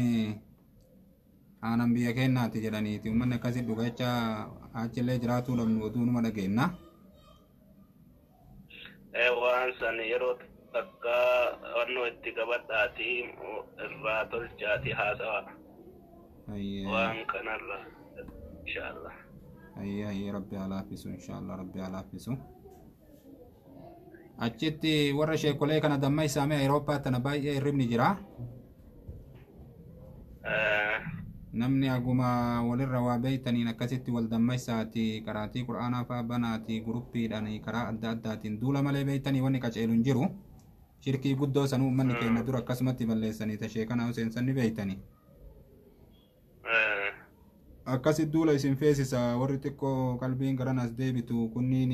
aanan biyya kennaati jedhaniiti uummanni akkasii dhugacha achillee jiraatuu dhabnu oduu numa dhageenna. Waan san yeroo takka wannoo itti qabadhaati irraa tolchaati haasawa. Waan kanarra inshaallah. Ayya rabbi alaafisu inshallah rabbi alaafisu achitti warra sheekolee kana damma isaamee Awurooppaa tana baay'ee hirribni jira namni aguma walirra waa beeytaniin akkasitti wal damma isaati qaraatii qur'aanaa faa banaati guruppiidhaan karaa adda addaatiin duula malee beeytanii wanni qaceelu hin jiru shirkii guddoo sanuu uummanni keenya dura akkasumatti balleessanii tashee kana seensanni beeytanii akkasi duula isin feesisa warri xiqqoo qalbiin garanas deebitu kunniin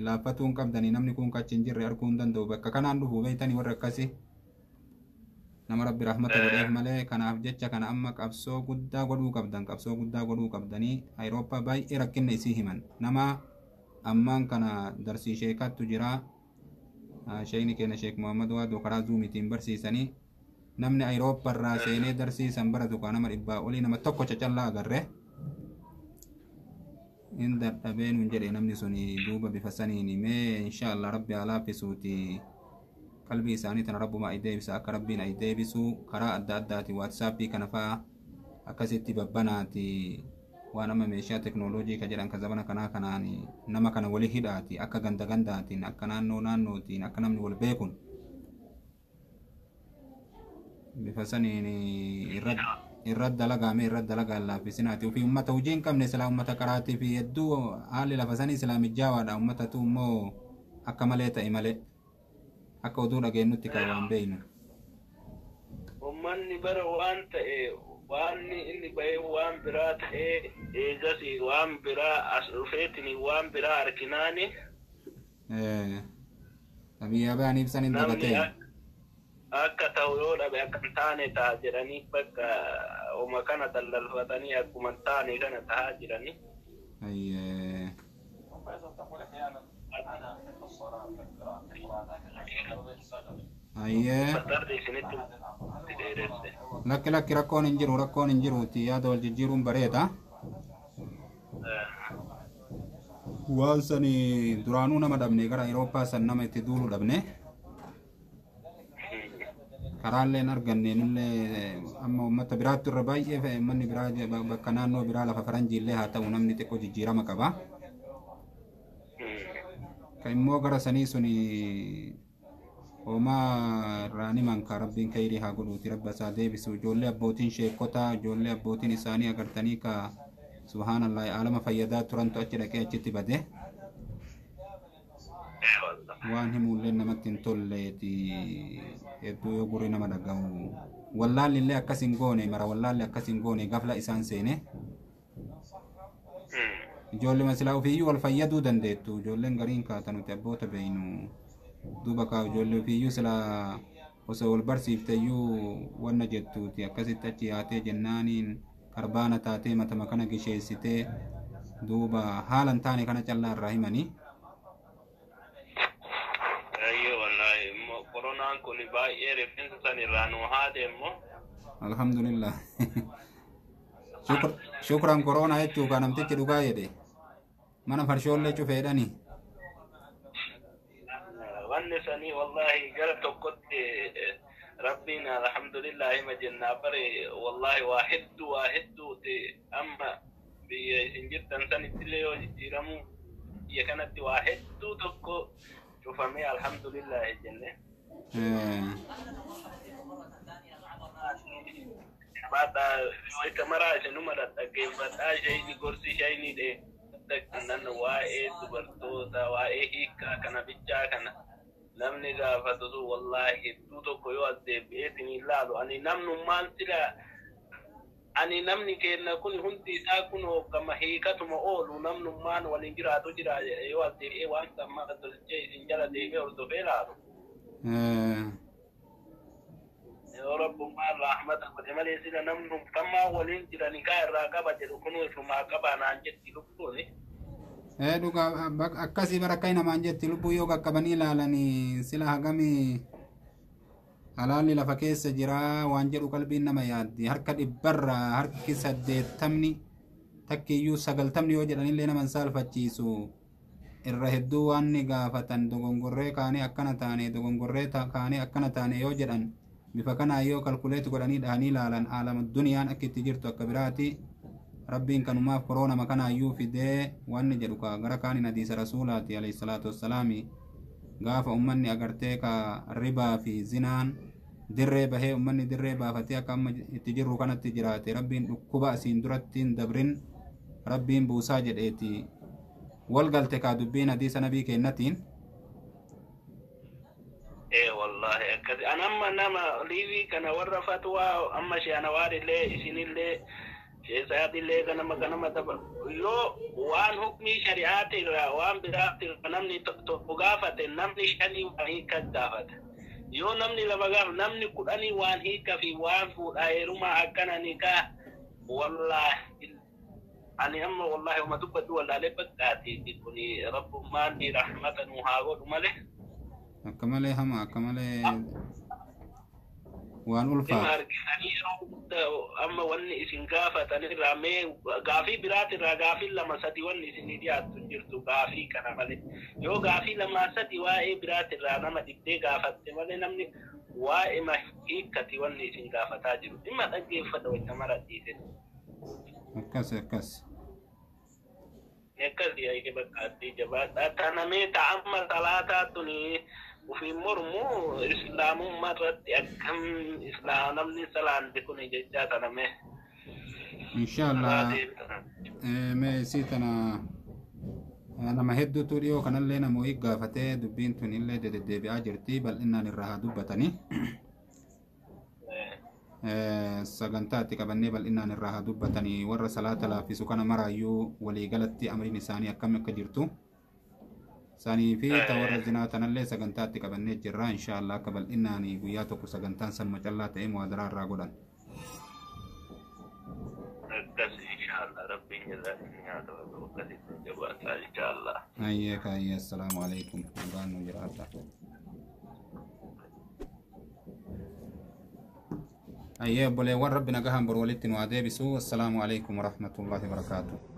laaffatu hin qabdanii namni kun kachi hin jirre arguu hin danda'u bakka kanaan dhufu beeytanii warri akkasi nama rabbi rahmata godheef malee kanaaf jecha kana amma qabsoo guddaa godhuu qabdanii Awurooppaa baay'ee rakkinna isii himan nama ammaan kana darsii sheekattu jira sheekni keenya sheek Muhammad Waadoo karaa zuumiitiin barsiisanii namni Awurooppaa irraa seenee darsiisan baratu kan nama 100 olii nama tokko cacallaa agarre in dadhabeen hin jedhe namni suni duuba bifa saniin mee inshaallah rabbi alaafisuuti qalbii isaanii tana rabbuma ay deebisa akka rabbiin ay deebisu karaa adda addaati waatsaappii kana faa akkasitti babbanaati waan amma meeshaa teknooloojii ka jedhan ka zabana kanaa kanaan nama kana wali hidhaati akka ganda gandaatiin akka naannootiin akka namni wal beekun bifa saniin irratti dalagaan laaffisinaati ofii ummata hojii hin qabne silaa ummata karaatii fi hedduu haalli lafa sanii islaamijjaawaadha ummatatu immoo akka malee ta'e malee akka oduu dhageennutti kan waan beeynu ummanni bara waan ta'e waan inni bahee waan biraa ta'e eegas waan biraa as dhufeetiin waan biraa arkinaani biyya ba'aniif san hin dagatee. Akka ta'u yoo dhabe akka hin taane ta'a jedhanii bakka uma kana dallalfatanii akkuma hin taane kana ta'aa jiranii. Lakki rakkoon hin jiruuti yaada wal jijjiiruun bareeda. Waan sani duraanuu nama dhabne gara Awurooppaa san nama itti duulu dhabne. Karaalleen arganne nullee amma uummata biraatti irra baay'ee manni biraa bakka naannoo biraa lafa faranjiillee haa ta'u namni xiqqoo jijjiirama qaba. Kan immoo gara sanii suni homaa irraani mankaa rabbiin kayrii haa godhuuti rabba isaa deebisu ijoollee abbootiin sheekotaa ijoollee abbootiin isaanii agartanii ka subhaanallah aalama fayyadaa turantu achi dhaqee achitti bade. Waan himuullee namatti hin tolleeti hedduu yoo gurri nama dhagahu wallaalli illee akkas hin goone mara wallaalli akkas hin goone gafla isaan seene ijoollee masilaa ofiiyyuu wal fayyaduu dandeettu ijoolleen gariin kaata nuti abboota beeynu duuba kaa ijoollee ofiiyyuu silaa osoo wal barsiifteyyuu wanna jettuuti akkasitti achi yaatee jennaaniin karbaana taatee matama kana gisheessitee duuba haalan taane kana callaa irraa himanii. Kun baay'ee rifeensa san irraa nu haa deemmo. Alhamdulillah. Shukran korona jechuu kan namtichi dhugaa jedhe. Mana farshoollee cufeedhani. Wanni sanii wallahi gara tokkotti rabbiin alhamdulillah hima jennaa bare wallahi waa hedduuti amma biyya isin jirtan sanittillee yoo jijjiiramu biyya kanatti waa hedduu tokko cufamee alhamdulillah jenne. Bada kamera isinuma dhaggeeffadhaa shayni gorsi shayni nan waa'ee dubartoota waa'ee hiikaa kana bichaa kana namni gaafatu wallahi hedduu tokko yoo as deebi'eetin ilaalu ani namnummaan sila ani namni kenna kun hundi isaa kun hoggama hiikatuma oolu namnummaan waliin jiraatu jira yoo as deebi'ee waan sammaa tolchee isin jala deebi'ee hordofee ilaalu. Rabbummaan rahmata godhe malee sila namnu kammaa waliin jirani kaa irraa qaba jedhu kun ifumaa qabaa naan jetti lubbuuni. Dhugaa akkasii barakkai namaan jetti lubbuu yoo qaqqabanii ilaalanii sila hagamii halaalli lafa keessa jira waan jedhu qalbiin nama yaaddi harka dhibbarra harki 80 takkiiyyuu 90 yoo jedhanillee naman saalfachiisu. Irra hedduu waan ni gaafatan dogongorree kaanii akkana taane dogongorree kaanii akkana taane yoo jedhan bifa kanaa yoo kalkuleetu godhanii dhahanii ilaalan aalama duniyaan akka itti jirtu akka biraati rabbiin kanumaaf korona makanaayyuu fidee waan ni jedhu ka gara kaaniin hadiisa rasuulaati alayhi salaatu wassalaami gaafa ummanni agartee ka ribaa fi zinaan dirree bahee ummanni dirree baafatee akka amma itti jirru kanatti jiraate rabbiin dhukkuba asiin duratti hin dabrin rabbiin buusaa jedheeti والقلت كادوبين حديث نبي كينتين والله انا اما ليفي كان ورا فتوى اما شي انا واري لي اسين لي شي سيادي لي كان ما كان ما تبر يو وان حكمي شريعتي وان براتي نمني توغافت نمني شني وهي كدافت يو نمني لبغاف نمني قراني وان هي كفي وان فو ايرما اكن نيكا والله أنا أما والله وما تبدو ولا لبكاتي تقولي رب ماني رحمة وهاود ماله أكمله هم أكمله وان ألفا أما وني إسنكافة تاني رامي غافي برات غافي لما سدي وني إسنيديات تنجرتو غافي كنا ماله يو غافي لما سدي واي برات رانا ما تبدي غافت ماله نمني واي ما هيك كتي وني إسنكافة تاجرو إما تجي فتوى تمرة ديتن أكاس يكل يا إيه بكاتي جبات أتنامي تعمل ثلاثة وفي مرمو إسلام مرت أكم إسلام نمني سلام بكون جدا تنامي إن شاء الله ما سيتنا أنا ما هدو توريو كان لنا مويق قافتي دبين تون إلا دي بأجرتي بل إننا نرها دبتني sagantaatti qabannee bal'inaan irraa haa dubbatanii warra salaata laaffisu kana maraayyuu walii galatti amriin isaanii akkam akka jirtu sanii fi tawarra zinaa tanallee sagantaatti qabannee jirra insha Allah akka bal'innaanii guyyaa tokko sagantaan san macallaa ta'ee muhadaraa irraa godhan. akkas inshallah rabbiin jalla nyaata akkasitti jabaataa inshallah. Ayyeeka ayyee assalaamu alaikum nagaan nu jiraata. أيه بولي ورب نجاهم برولتين وعدي بسوا السلام عليكم ورحمة الله وبركاته.